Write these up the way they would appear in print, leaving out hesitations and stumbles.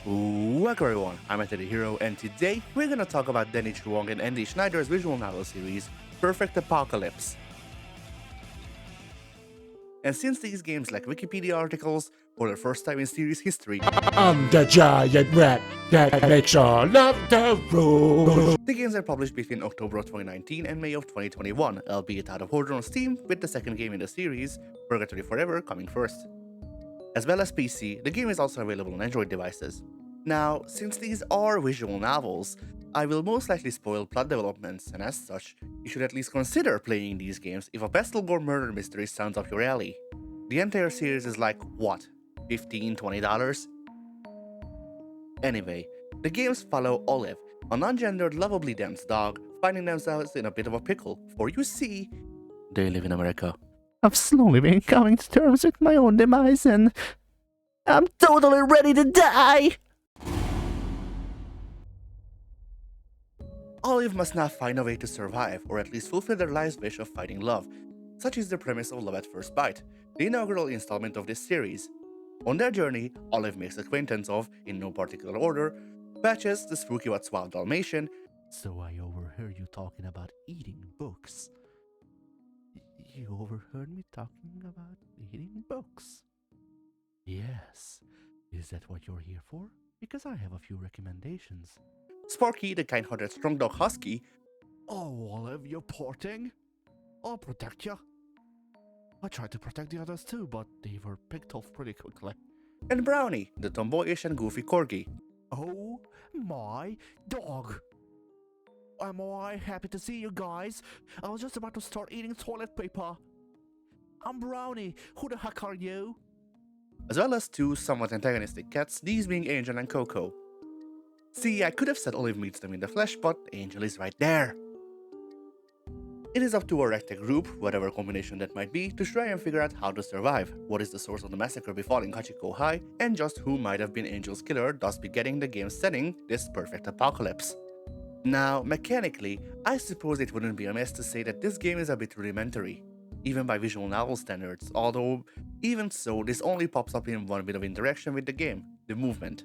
Welcome everyone, I'm Anthony Hero, and today we're gonna talk about Denny Chuang and Andy Schneider's visual novel series, Purrfect Apawcalypse. And since these games lack Wikipedia articles for the first time in series history, I'm the giant rat that makes all of the rules. the games are published between October of 2019 and May of 2021, albeit out of order on Steam, with the second game in the series, Purrgatory Furever, coming first. As well as PC, the game is also available on Android devices. Now, since these are visual novels, I will most likely spoil plot developments, and as such, you should at least consider playing these games if a pestle gore murder mystery sounds up your alley. The entire series is like, what, $15–20? Anyway, the games follow Olive, a non-gendered lovably dense dog, finding themselves in a bit of a pickle, for you see, they live in America. I've slowly been coming to terms with my own demise and I'm totally ready to die! Olive must now find a way to survive, or at least fulfill their life's wish of finding love. Such is the premise of Love at First Bite, the inaugural installment of this series. On their journey, Olive makes acquaintance of, in no particular order, Patches, the spooky but suave Dalmatian. So I overheard you talking about eating books. You overheard me talking about eating books? Yes. Is that what you're here for? Because I have a few recommendations. Sparky, the kind-hearted strong dog husky. Oh, Olive, you're porting? I'll protect you. I tried to protect the others too, but they were picked off pretty quickly. And Brownie, the tomboyish and goofy corgi. Oh my dog! Am I happy to see you guys? I was just about to start eating toilet paper. I'm Brownie. Who the heck are you? As well as two somewhat antagonistic cats, these being Angel and Coco. See, I could have said Olive meets them in the flesh, but Angel is right there. It is up to our ragtag group, whatever combination that might be, to try and figure out how to survive, what is the source of the massacre befalling Hachiko High, and just who might have been Angel's killer, thus begetting the game's setting, this Purrfect Apawcalypse. Now, mechanically, I suppose it wouldn't be amiss to say that this game is a bit rudimentary, even by visual novel standards, although, even so, this only pops up in one bit of interaction with the game, the movement.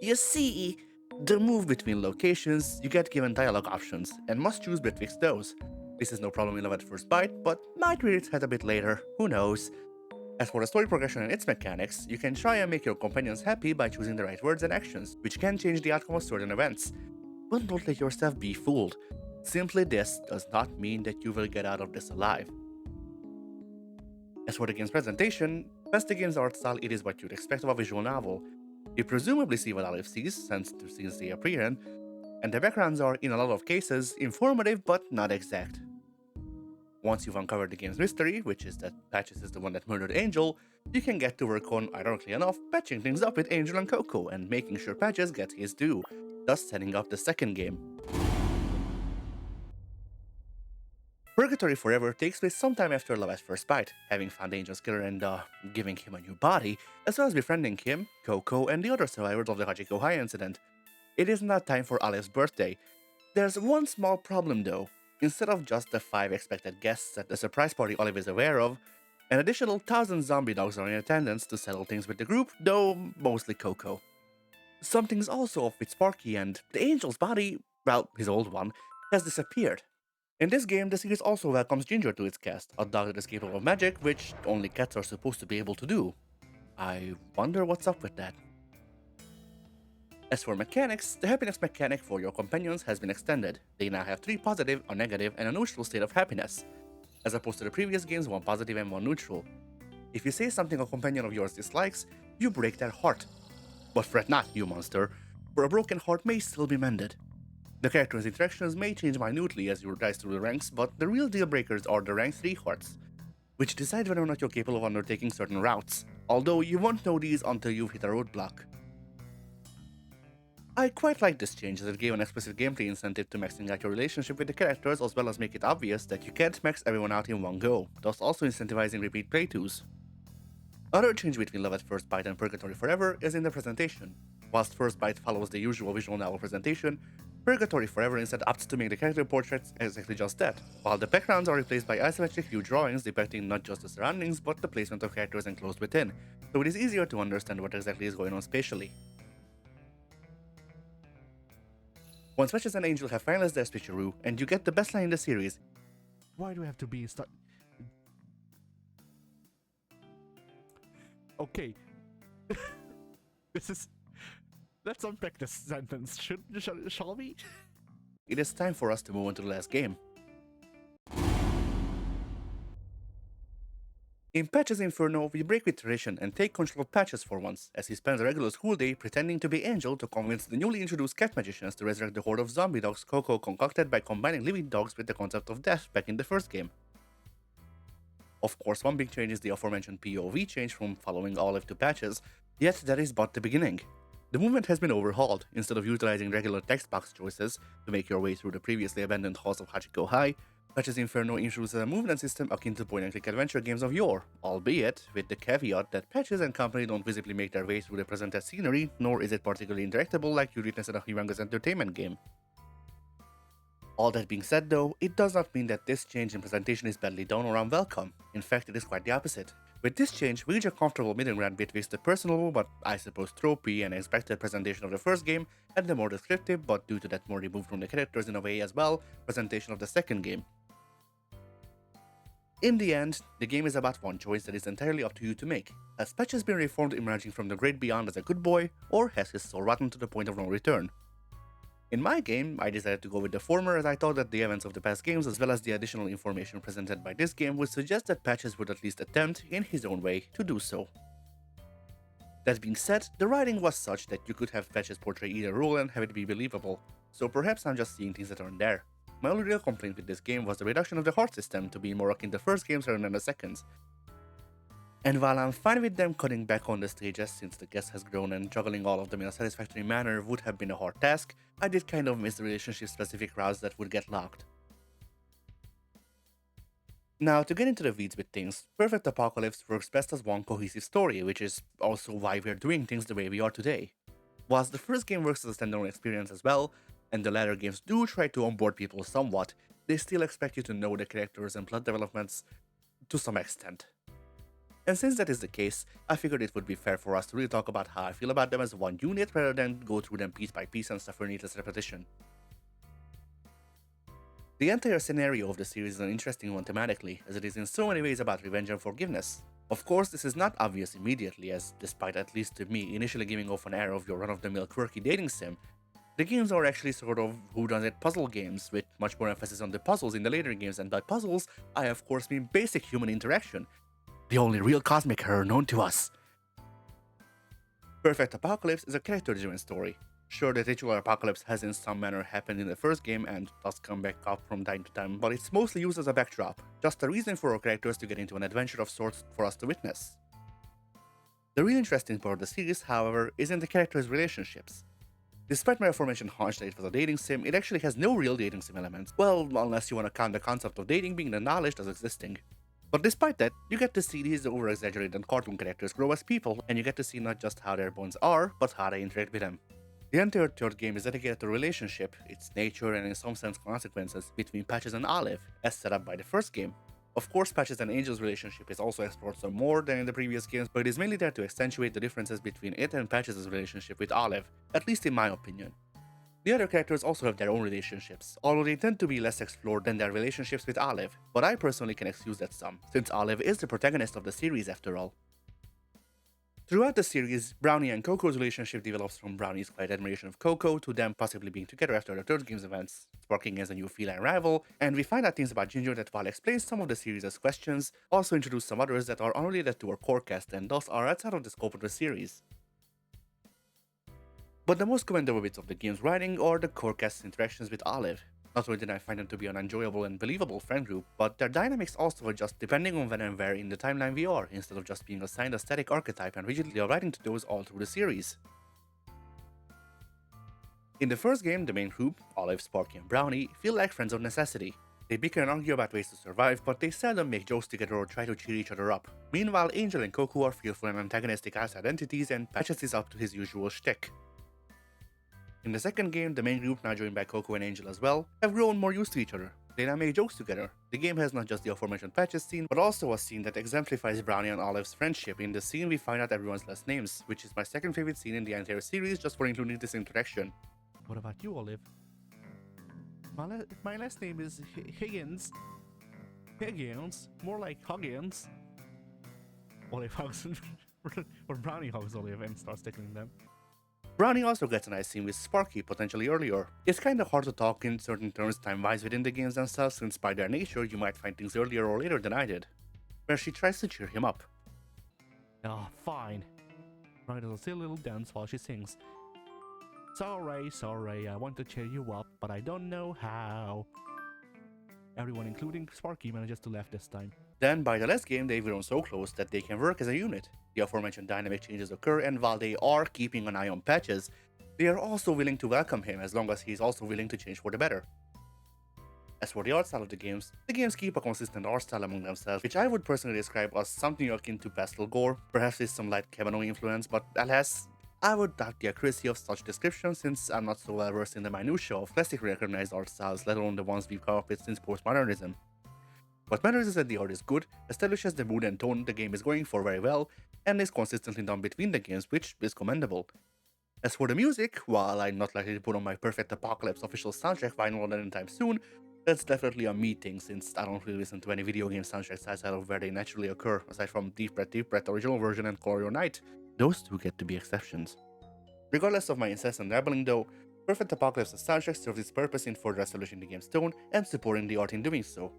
You see, to move between locations, you get given dialogue options, and must choose betwixt those. This is no problem in Love at First Bite, but might rear its head a bit later, who knows. As for the story progression and its mechanics, you can try and make your companions happy by choosing the right words and actions, which can change the outcome of certain events. But don't let yourself be fooled. Simply this does not mean that you will get out of this alive. As for the game's presentation, best the game's art style, it is what you'd expect of a visual novel. You presumably see what Olive sees, since the scenes they appear in, and the backgrounds are, in a lot of cases, informative but not exact. Once you've uncovered the game's mystery, which is that Patches is the one that murdered Angel, you can get to work on, ironically enough, patching things up with Angel and Coco and making sure Patches gets his due, thus setting up the second game. Purrgatory Furever takes place sometime after Love at First Bite, having found Angel's killer and, giving him a new body, as well as befriending him, Coco, and the other survivors of the Hachiko High incident. It is now time for Olive's birthday. There's one small problem though. Instead of just the 5 expected guests at the surprise party Olive is aware of, an additional 1,000 zombie dogs are in attendance to settle things with the group, though mostly Coco. Something's also off with Sparky, and the Angel's body, well, his old one, has disappeared. In this game, the series also welcomes Ginger to its cast, a dog that is capable of magic, which only cats are supposed to be able to do. I wonder what's up with that. As for mechanics, the happiness mechanic for your companions has been extended. They now have 3 positive, a negative, and a neutral state of happiness, as opposed to the previous game's 1 positive and 1 neutral. If you say something a companion of yours dislikes, you break their heart. But fret not, you monster, for a broken heart may still be mended. The character's interactions may change minutely as you rise through the ranks, but the real deal breakers are the rank 3 hearts, which decide whether or not you're capable of undertaking certain routes, although you won't know these until you've hit a roadblock. I quite like this change as it gave an explicit gameplay incentive to maxing out your relationship with the characters, as well as make it obvious that you can't max everyone out in one go, thus also incentivizing repeat playthroughs. Other change between Love at First Bite and Purrgatory Furever is in the presentation. Whilst First Bite follows the usual visual novel presentation, Purrgatory Furever instead opts to make the character portraits exactly just that, while the backgrounds are replaced by isometric view drawings depicting not just the surroundings but the placement of characters enclosed within, so it is easier to understand what exactly is going on spatially. Once Patches and Angel have finalized their switcheroo, and you get the best line in the series, Why do we have to be Okay. This is... Let's unpack this sentence, shall we? it is time for us to move on to the last game. In Patches Infurno, we break with tradition and take control of Patches for once, as he spends a regular school day pretending to be Angel to convince the newly introduced cat magicians to resurrect the horde of zombie dogs Coco concocted by combining living dogs with the concept of death back in the first game. Of course, one big change is the aforementioned POV change from following Olive to Patches, yet that is but the beginning. The movement has been overhauled. Instead of utilizing regular text box choices to make your way through the previously abandoned halls of Hachiko High, Patches Infurno introduces a movement system akin to point-and-click adventure games of yore, albeit with the caveat that Patches and company don't visibly make their way through the presented scenery, nor is it particularly interactable like you'd witness in a humongous entertainment game. All that being said though, it does not mean that this change in presentation is badly done or unwelcome. In fact, it is quite the opposite. With this change, we reach a comfortable middle ground between the personal but I suppose tropey and expected presentation of the first game and the more descriptive, but due to that more removed from the characters in a way as well, presentation of the second game. In the end, the game is about one choice that is entirely up to you to make. Has Patches been reformed emerging from the great beyond as a good boy, or has his soul rotten to the point of no return? In my game, I decided to go with the former as I thought that the events of the past games as well as the additional information presented by this game would suggest that Patches would at least attempt, in his own way, to do so. That being said, the writing was such that you could have Patches portray either role and have it be believable, so perhaps I'm just seeing things that aren't there. My only real complaint with this game was the reduction of the heart system to be more akin to the first games rather than the seconds. And while I'm fine with them cutting back on the stages since the guest has grown and juggling all of them in a satisfactory manner would have been a hard task, I did kind of miss the relationship-specific routes that would get locked. Now, to get into the weeds with things, Purrfect Apawcalypse works best as one cohesive story, which is also why we're doing things the way we are today. Whilst the first game works as a standalone experience as well, and the latter games do try to onboard people somewhat, they still expect you to know the characters and plot developments to some extent. And since that is the case, I figured it would be fair for us to really talk about how I feel about them as one unit rather than go through them piece by piece and suffer needless repetition. The entire scenario of the series is an interesting one thematically, as it is in so many ways about revenge and forgiveness. Of course, this is not obvious immediately, as despite at least to me initially giving off an air of your run-of-the-mill quirky dating sim, the games are actually sort of whodunit puzzle games, with much more emphasis on the puzzles in the later games, and by puzzles, I of course mean basic human interaction. The only real cosmic horror known to us. Purrfect Apawcalypse is a character-driven story. Sure, the titular apocalypse has in some manner happened in the first game and does come back up from time to time, but it's mostly used as a backdrop, just a reason for our characters to get into an adventure of sorts for us to witness. The real interesting part of the series, however, is in the characters' relationships. Despite my aforementioned hunch that it was a dating sim, it actually has no real dating sim elements, well, unless you want to count the concept of dating being acknowledged as existing. But despite that, you get to see these over-exaggerated cartoon characters grow as people, and you get to see not just how their bonds are, but how they interact with them. The entire third game is dedicated to relationship, its nature and in some sense consequences, between Patches and Olive, as set up by the first game. Of course, Patches and Angel's relationship is also explored some more than in the previous games, but it is mainly there to accentuate the differences between it and Patches' relationship with Olive, at least in my opinion. The other characters also have their own relationships, although they tend to be less explored than their relationships with Olive, but I personally can excuse that some, since Olive is the protagonist of the series after all. Throughout the series, Brownie and Coco's relationship develops from Brownie's quiet admiration of Coco to them possibly being together after the third game's events, sparking as a new feline rival, and we find out things about Ginger that while explains some of the series' questions, also introduce some others that are unrelated to our core cast and thus are outside of the scope of the series. But the most commendable bits of the game's writing are the core cast's interactions with Olive. Not only did I find them to be an enjoyable and believable friend group, but their dynamics also adjust depending on when and where in the timeline we are, instead of just being assigned a static archetype and rigidly aligning to those all through the series. In the first game, the main group, Olive, Sparky and Brownie, feel like friends of necessity. They bicker and argue about ways to survive, but they seldom make jokes together or try to cheer each other up. Meanwhile, Angel and Coco are fearful and antagonistic outside entities, and Patches is up to his usual shtick. In the second game, the main group, now joined by Coco and Angel as well, have grown more used to each other. They now make jokes together. The game has not just the aforementioned Patches scene, but also a scene that exemplifies Brownie and Olive's friendship. In the scene we find out everyone's last names, which is my second favorite scene in the entire series just for including this interaction. What about you, Olive? My last name is Higgins. Higgins? More like Huggins. Olive Hugs or Brownie Hugs Olive and starts tickling them. Brownie also gets a nice scene with Sparky potentially earlier. It's kinda hard to talk in certain terms time-wise within the games themselves, since by their nature you might find things earlier or later than I did, where she tries to cheer him up. Ah, fine. Brownie does a silly little dance while she sings. Sorry, I want to cheer you up, but I don't know how. Everyone, including Sparky, manages to laugh this time. Then, by the last game, they've grown so close that they can work as a unit. The aforementioned dynamic changes occur, and while they are keeping an eye on Patches, they are also willing to welcome him as long as he's also willing to change for the better. As for the art style of the games keep a consistent art style among themselves, which I would personally describe as something akin to pastel gore, perhaps with some light Kebano influence, but alas, I would doubt the accuracy of such descriptions since I'm not so well versed in the minutiae of classically recognized art styles, let alone the ones we've come up with since postmodernism. What matters is that the art is good, establishes the mood and tone the game is going for very well, and is consistently done between the games, which is commendable. As for the music, while I'm not likely to put on my Purrfect Apawcalypse official soundtrack vinyl anytime soon, that's definitely a me thing since I don't really listen to any video game soundtracks outside of where they naturally occur, aside from Deep Breath original version and Call Your Night. Those two get to be exceptions. Regardless of my incessant dabbling though, Purrfect Apawcalypse's soundtrack serves its purpose in further establishing the game's tone and supporting the art in doing so.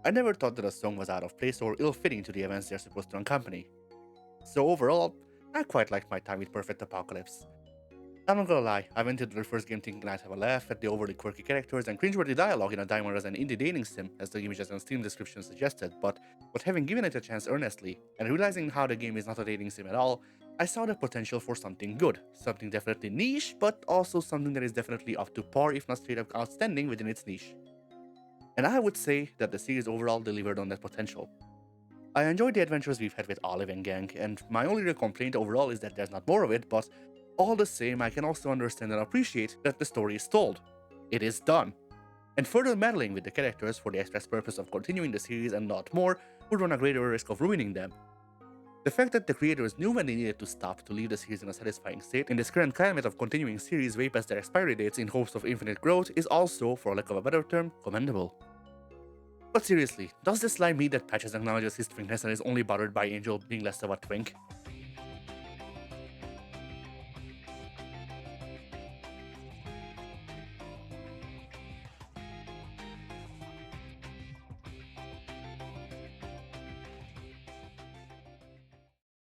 I never thought that a song was out of place or ill-fitting to the events they're supposed to accompany. So overall, I quite liked my time with Purrfect Apawcalypse. I'm not gonna lie, I went into the first game thinking I'd have a laugh at the overly quirky characters and cringeworthy dialogue in a diner as an indie dating sim, as the images and Steam description suggested, but having given it a chance earnestly, and realizing how the game is not a dating sim at all, I saw the potential for something good, something definitely niche, but also something that is definitely up to par if not straight up outstanding within its niche. And I would say that the series overall delivered on that potential. I enjoyed the adventures we've had with Olive and gang, and my only real complaint overall is that there's not more of it, but all the same, I can also understand and appreciate that the story is told. It is done. And further meddling with the characters for the express purpose of continuing the series and not more would run a greater risk of ruining them. The fact that the creators knew when they needed to stop to leave the series in a satisfying state in this current climate of continuing series way past their expiry dates in hopes of infinite growth is also, for lack of a better term, commendable. But seriously, does this lie mean that Patches acknowledges his twinkness and is only bothered by Angel being less of a twink?